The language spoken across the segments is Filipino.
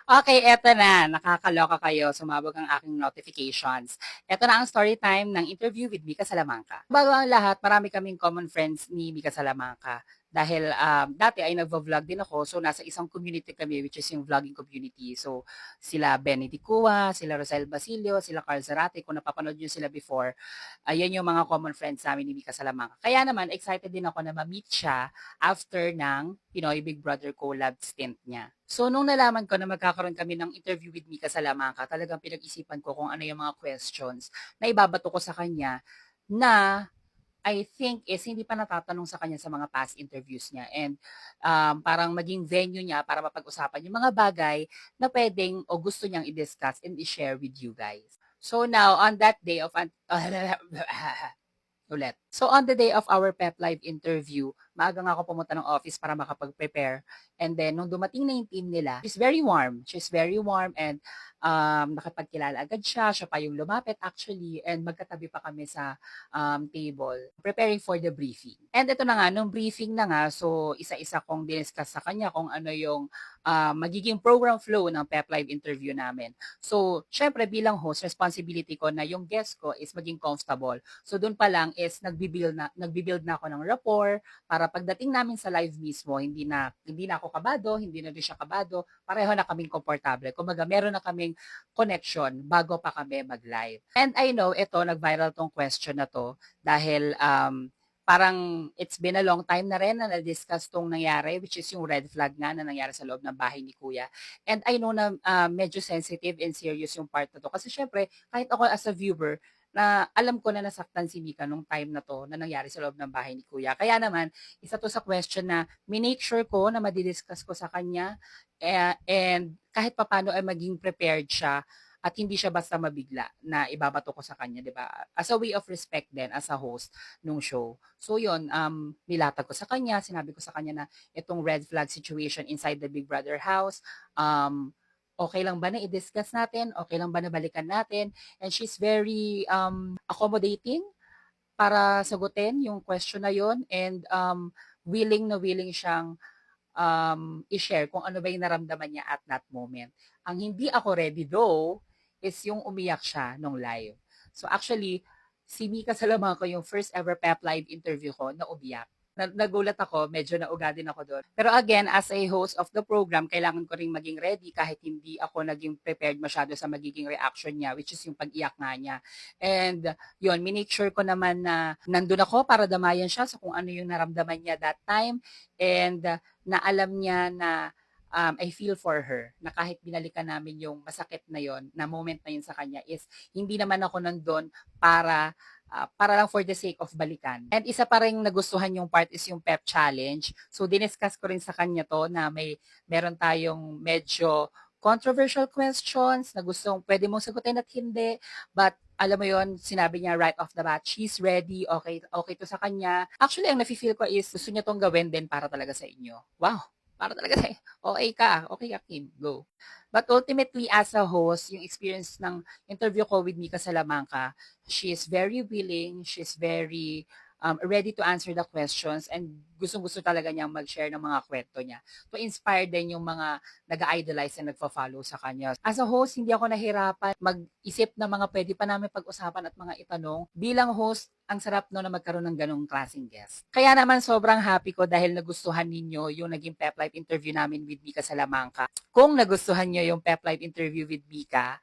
Okay, eto na. Nakakaloka kayo. Sumabog ang aking notifications. Eto na ang story time ng interview with Mika Salamanca. Bago ang lahat, marami kaming common friends ni Mika Salamanca. Dahil dati ay nagvo-vlog din ako, so nasa isang community kami, which is yung vlogging community. So sila Benny Dicua, sila Rosel Basilio, sila Carl Zarate, kung napapanood nyo sila before, ayan yung mga common friends namin ni Mika Salamanca. Kaya naman, excited din ako na ma-meet siya after ng Pinoy Big Brother collab stint niya. So, nung nalaman ko na magkakaroon kami ng interview with Mika Salamanca, talagang pinag-isipan ko kung ano yung mga questions na ibabato ko sa kanya na I think is hindi pa natatanong sa kanya sa mga past interviews niya and parang maging venue niya para mapag-usapan yung mga bagay na pwedeng o gusto niyang i-discuss and i-share with you guys. So now, on that day of ulit. So on the day of our Pep Live interview, maaga nga ako pumunta ng office para makapag-prepare. And then, nung dumating na yung team nila, she's very warm. She's very warm and nakapagkilala agad siya. Siya pa yung lumapit actually and magkatabi pa kami sa table preparing for the briefing. And ito na nga, nung briefing na nga, so isa-isa kong diniscuss sa kanya kung ano yung magiging program flow ng Pep Live interview namin. So, syempre bilang host, responsibility ko na yung guest ko is maging comfortable. So, doon pa lang is nagbi-build na ako ng rapport para pagdating namin sa live mismo, hindi na ako kabado, hindi na rin siya kabado, pareho na kaming komportable. Kumbaga, meron na kaming connection bago pa kami mag-live. And I know, ito, nag-viral tong question na to dahil parang it's been a long time na rin na na-discuss tong nangyari, which is yung red flag nga na nangyari sa loob ng bahay ni Kuya. And I know na medyo sensitive and serious yung part na to. Kasi syempre, kahit ako as a viewer, na alam ko na nasaktan si Mika nung time na to na nangyari sa loob ng bahay ni Kuya. Kaya naman, isa to sa question na minake sure ko na madidiscuss ko sa kanya and kahit papano ay maging prepared siya at hindi siya basta mabigla na ibabato ko sa kanya, 'di ba? As a way of respect din as a host nung show. So 'yun, nilatag ko sa kanya, sinabi ko sa kanya na itong red flag situation inside the Big Brother house, okay lang ba na i-discuss natin? Okay lang ba na balikan natin? And she's very accommodating para sagutin yung question na yon and willing na willing siyang i-share kung ano ba yung naramdaman niya at that moment. Ang hindi ako ready though is yung umiyak siya nung live. So actually, si Mika Salamanco yung first ever Pep Live interview ko na umiyak. Nagulat ako, medyo nauga din ako doon. Pero again, as a host of the program, kailangan ko ring maging ready kahit hindi ako naging prepared masyado sa magiging reaction niya, which is yung pag-iyak nga niya. And yun, minake sure ko naman na nandun ako para damayan siya sa kung ano yung naramdaman niya that time. And na alam niya na I feel for her na kahit binalikan namin yung masakit na yon na moment na yun sa kanya is hindi naman ako nandun para lang for the sake of balikan. And isa pa rin nagustuhan yung part is yung pep challenge. So diniscuss ko rin sa kanya to na meron tayong medyo controversial questions na gustong pwede mong sagutin at hindi. But alam mo yon, sinabi niya right off the bat, she's ready, okay, okay to sa kanya. Actually, ang nafe-feel ko is gusto niya tong gawin din para talaga sa inyo. Wow, para talaga sa okay ka, Kim, go. But ultimately, as a host, yung experience ng interview ko with Mika Salamanca, she is very willing, she's very ready to answer the questions and gustong-gusto talaga niyang mag-share ng mga kwento niya to inspire din yung mga nag-idolize and nagfa-follow sa kanya. As a host, hindi ako nahirapan mag-isip ng mga pwede pa namin pag-usapan at mga itanong. Bilang host, ang sarap no na magkaroon ng ganong klaseng guest. Kaya naman sobrang happy ko dahil nagustuhan ninyo yung naging Pep Life interview namin with Mika Salamanca. Kung nagustuhan nyo yung Pep Life interview with Mika,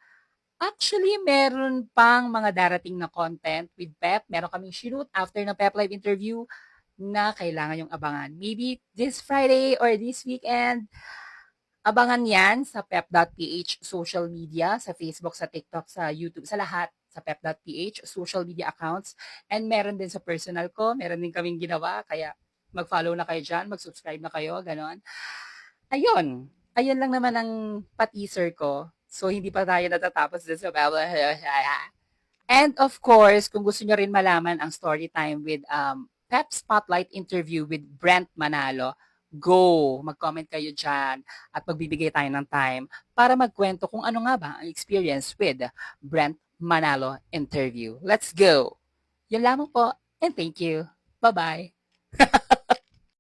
actually, meron pang mga darating na content with Pep. Meron kaming shoot after ng Pep Live interview na kailangan yung abangan. Maybe this Friday or this weekend, abangan yan sa pep.ph social media, sa Facebook, sa TikTok, sa YouTube, sa lahat sa pep.ph social media accounts. And meron din sa personal ko, meron din kaming ginawa, kaya mag-follow na kayo dyan, mag-subscribe na kayo, ganon. Ayun, ayun lang naman ang pa-teaser ko. So, hindi pa tayo natatapos din sa And of course, kung gusto nyo rin malaman ang story time with Pep Spotlight interview with Brent Manalo, go! Mag-comment kayo dyan at magbibigay tayo ng time para magkwento kung ano nga ba ang experience with Brent Manalo interview. Let's go! Yun lamang po and thank you. Bye-bye!